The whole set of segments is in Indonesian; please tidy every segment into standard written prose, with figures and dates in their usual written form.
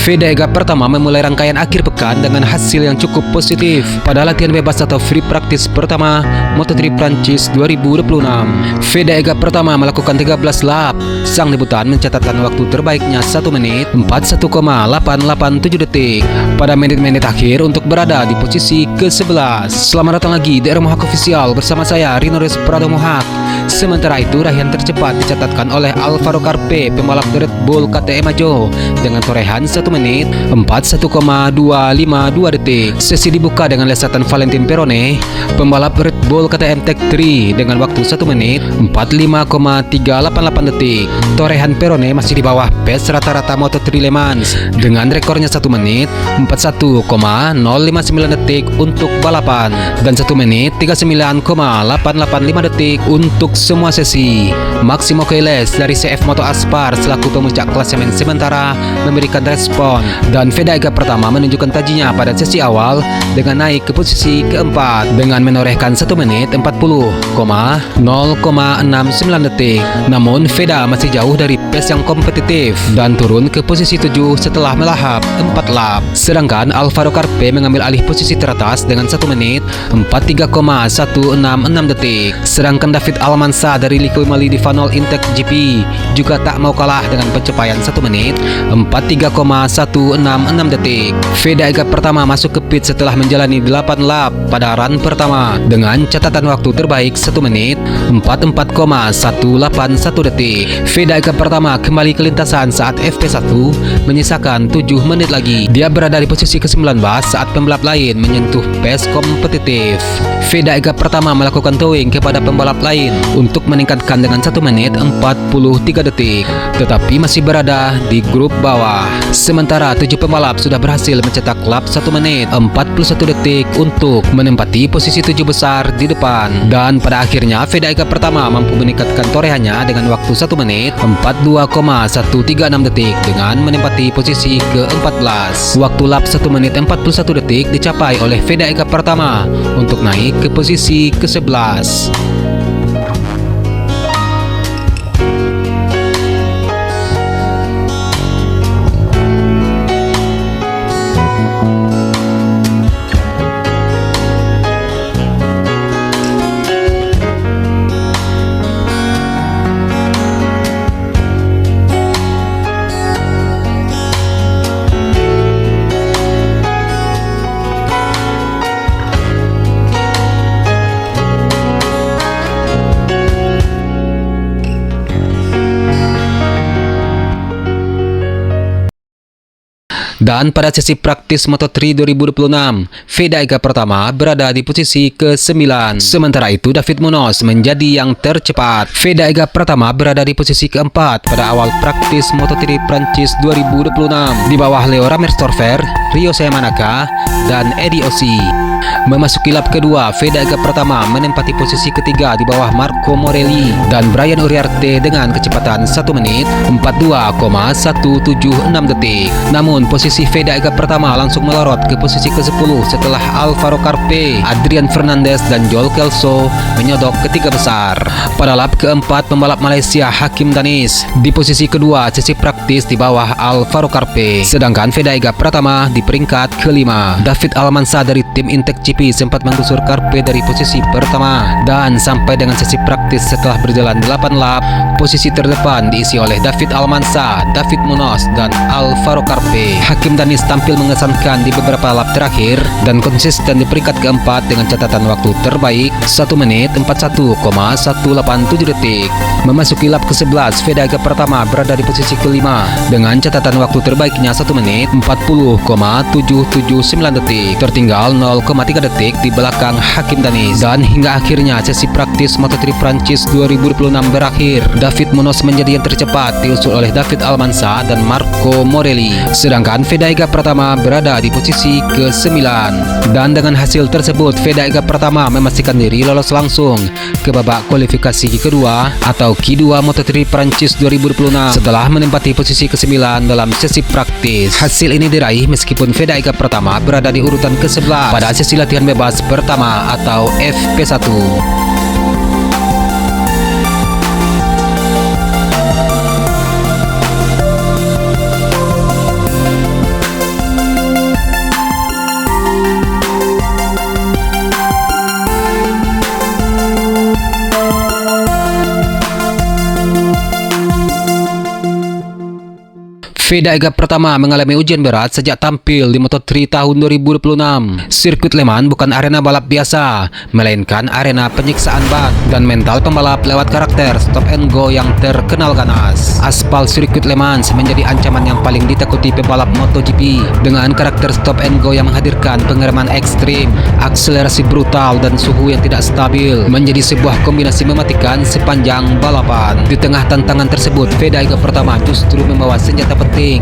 Vega pertama memulai rangkaian akhir pekan dengan hasil yang cukup positif pada latihan bebas atau free practice pertama Moto3 Prancis 2026. Vega pertama melakukan 13 lap. Sang debutan mencatatkan waktu terbaiknya 1 menit 41,887 detik pada menit-menit akhir untuk berada di posisi ke-11. Selamat datang lagi di Mohak Official bersama saya Rino Prado Mohak. Sementara itu raihan tercepat dicatatkan oleh Alvaro Carpe, pembalap Red Bull KTM Majo dengan torehan 1 menit 41,252 detik. Sesi dibuka dengan lesatan Valentin Perone, pembalap Red Bull KTM Tech 3 dengan waktu 1 menit 45,388 detik. Torehan Perone masih di bawah pace rata-rata Moto3 Le Mans dengan rekornya 1 menit 41,059 detik untuk balapan dan 1 menit 39,885 detik untuk semua sesi. Maximo Kailes dari CF Moto Aspar selaku pemuncak klasemen sementara memberikan respon dan Vega pertama menunjukkan tajinya pada sesi awal dengan naik ke posisi keempat dengan menorehkan 1 menit 40,069 detik. Namun Vega masih jauh dari pace yang kompetitif dan turun ke posisi 7 setelah melahap 4 lap. Sedangkan Alvaro Carpe mengambil alih posisi teratas dengan 1 menit 43,166 detik. Sedangkan David Almanza dari Liqui Moly di Vanol Intech GP juga tak mau kalah dengan pencapaian 1 menit 43,166 detik. Vega pertama masuk ke pit setelah menjalani 8 lap pada run pertama dengan catatan waktu terbaik 1 menit 44,181 detik. Vega pertama kembali ke lintasan saat FP1 menyisakan 7 menit lagi. Dia berada di posisi ke-19 saat pembalap lain menyentuh pace kompetitif. Vega pertama melakukan towing kepada pembalap lain untuk meningkatkan dengan 1 menit 43 detik, tetapi masih berada di grup bawah. Sementara 7 pembalap sudah berhasil mencetak lap 1 menit 41 detik untuk menempati posisi 7 besar di depan. Dan pada akhirnya Vega pertama mampu meningkatkan torehannya dengan waktu 1 menit 42,136 detik dengan menempati posisi ke-14. Waktu lap 1 menit 41 detik dicapai oleh Vega pertama untuk naik ke posisi ke-11. Dan pada sesi praktis Moto3 2026, Vega pertama berada di posisi ke-9. Sementara itu David Munoz menjadi yang tercepat. Vega pertama berada di posisi keempat pada awal praktis Moto3 Prancis 2026 di bawah Leo Ramers-Torfer, Rio Yamanaka, dan Eddie Ossi. Memasuki lap kedua, Vega pertama menempati posisi ketiga di bawah Marco Morelli dan Brian Uriarte dengan kecepatan 1 menit 42,176 detik. Namun posisi Vega pertama langsung melorot ke posisi ke-10 setelah Alvaro Carpe, Adrian Fernandez, dan Joel Kelso menyodok ketiga besar. Pada lap keempat, pembalap Malaysia Hakim Danis di posisi kedua sesi praktis di bawah Alvaro Carpe. Sedangkan Vega pertama di peringkat kelima. David Almanza dari tim Intech GP sempat menggusur Carpe dari posisi pertama dan sampai dengan sesi praktis setelah berjalan 8 lap, posisi terdepan diisi oleh David Almanza, David Munoz, dan Alvaro Carpe. Hakim Danis tampil mengesankan di beberapa lap terakhir dan konsisten di peringkat keempat dengan catatan waktu terbaik 1 menit 41,187 detik. Memasuki lap ke-11, Vega pertama berada di posisi kelima dengan catatan waktu terbaiknya 1 menit 40,779 detik, tertinggal 0,3 detik di belakang Hakim Danis. Dan hingga akhirnya sesi praktis Moto3 Prancis 2026 berakhir. David Munoz menjadi yang tercepat diusul oleh David Almanza dan Marco Morelli. Sedangkan Vega pertama berada di posisi ke-9. Dan dengan hasil tersebut Vega pertama memastikan diri lolos langsung ke babak kualifikasi kedua atau Q2 Moto3 Prancis 2026 setelah menempati posisi ke-9 dalam sesi praktis. Hasil ini diraih meskipun Vega pertama berada di urutan ke-11 pada sesi latihan bebas pertama atau FP1. Veda Ega pertama mengalami ujian berat sejak tampil di Moto3 tahun 2026. Sirkuit Le Mans bukan arena balap biasa, melainkan arena penyiksaan ban dan mental pembalap lewat karakter stop and go yang terkenal ganas. Aspal sirkuit Le Mans menjadi ancaman yang paling ditakuti pembalap MotoGP dengan karakter stop and go yang menghadirkan pengereman ekstrim, akselerasi brutal dan suhu yang tidak stabil, menjadi sebuah kombinasi mematikan sepanjang balapan. Di tengah tantangan tersebut, Veda Ega pertama justru membawa senjata penting: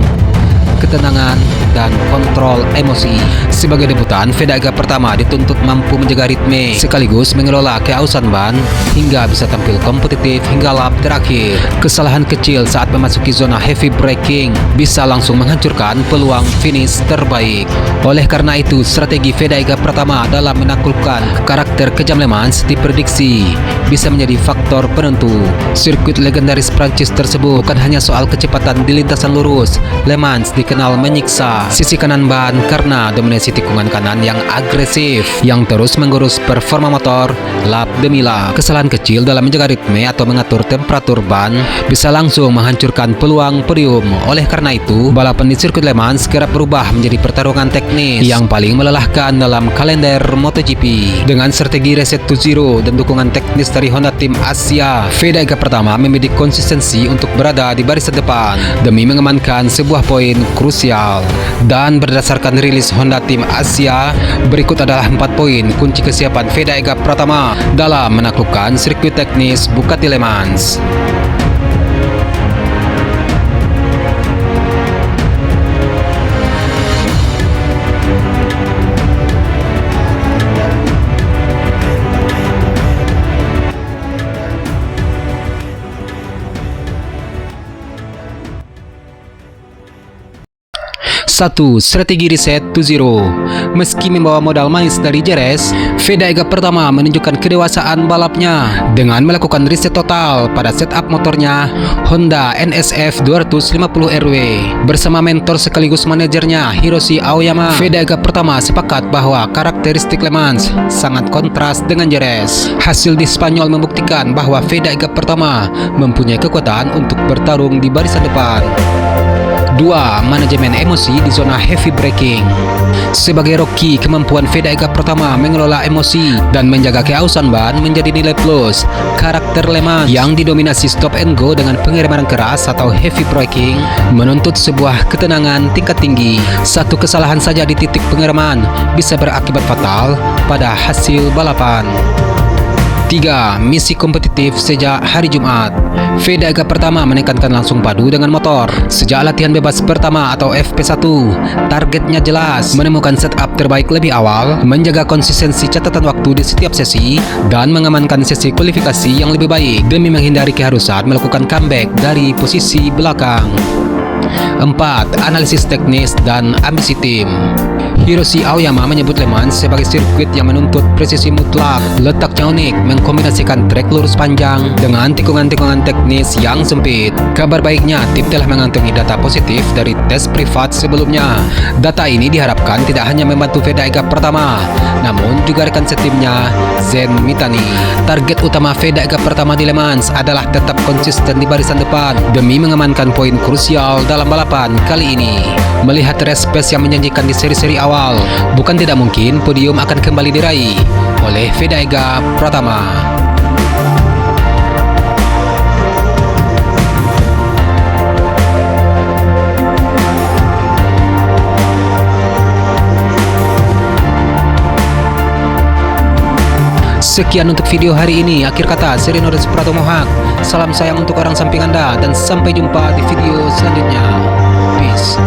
ketenangan dan kontrol emosi. Sebagai debutan, Veda Ega pertama dituntut mampu menjaga ritme sekaligus mengelola keausan ban hingga bisa tampil kompetitif hingga lap terakhir. Kesalahan kecil saat memasuki zona heavy braking bisa langsung menghancurkan peluang finish terbaik. Oleh karena itu, strategi Veda Ega pertama dalam menaklukkan karakter kejam Le Mans diprediksi bisa menjadi faktor penentu. Sirkuit legendaris Prancis tersebut bukan hanya soal kecepatan di lintasan lurus. Le Mans dikenal menyiksa sisi kanan ban karena dominasi tikungan kanan yang agresif yang terus menggurus performa motor lap demi lap. Kesalahan kecil dalam menjaga ritme atau mengatur temperatur ban bisa langsung menghancurkan peluang podium. Oleh karena itu, balapan di sirkuit Le Mans kerap berubah menjadi pertarungan teknis yang paling melelahkan dalam kalender MotoGP. Dengan strategi Reset to Zero dan dukungan teknis dari Honda Tim Asia, Veda Ega pertama memiliki konsistensi untuk berada di barisan depan demi mengamankan sebuah poin krusial. Dan berdasarkan rilis Honda Tim Asia, berikut adalah 4 poin kunci kesiapan Veda Ega pertama dalam menaklukkan sirkuit teknis Bugatti Le Mans. Satu, strategi Reset to Zero. Meski membawa modal manis dari Jerez, Veda Ega pertama menunjukkan kedewasaan balapnya dengan melakukan reset total pada setup motornya Honda NSF 250 RW. Bersama mentor sekaligus manajernya Hiroshi Aoyama, Veda Ega pertama sepakat bahwa karakteristik Le Mans sangat kontras dengan Jerez. Hasil di Spanyol membuktikan bahwa Veda Ega pertama mempunyai kekuatan untuk bertarung di barisan depan. 2. Manajemen emosi di zona heavy braking. Sebagai Rocky, kemampuan Veda Ega pertama mengelola emosi dan menjaga keausan ban menjadi nilai plus. Karakter Le Mans yang didominasi stop and go dengan pengereman keras atau heavy braking menuntut sebuah ketenangan tingkat tinggi. Satu kesalahan saja di titik pengereman bisa berakibat fatal pada hasil balapan. 3. Misi kompetitif sejak hari Jumat. Veda Ega pertama menekankan langsung padu dengan motor. Sejak latihan bebas pertama atau FP1, targetnya jelas: menemukan setup terbaik lebih awal, menjaga konsistensi catatan waktu di setiap sesi, dan mengamankan sesi kualifikasi yang lebih baik demi menghindari keharusan melakukan comeback dari posisi belakang. 4. Analisis teknis dan ambisi tim. Hiroshi Aoyama menyebut Le Mans sebagai sirkuit yang menuntut presisi mutlak. Letaknya unik, mengkombinasikan trek lurus panjang dengan tikungan-tikungan teknis yang sempit. Kabar baiknya, tim telah mengantongi data positif dari tes privat sebelumnya. Data ini diharapkan tidak hanya membantu Veda Ega pertama, namun juga rekan setimnya Zen Mitani. Target utama Veda Ega pertama di Le Mans adalah tetap konsisten di barisan depan demi mengamankan poin krusial dalam balapan kali ini. Melihat race pace yang menjanjikan di seri-seri awal, bukan tidak mungkin podium akan kembali diraih oleh Veda Ega pertama. Sekian untuk video hari ini. Akhir kata, Serinoris Pratomohak. Salam sayang untuk orang samping Anda dan sampai jumpa di video selanjutnya. Peace.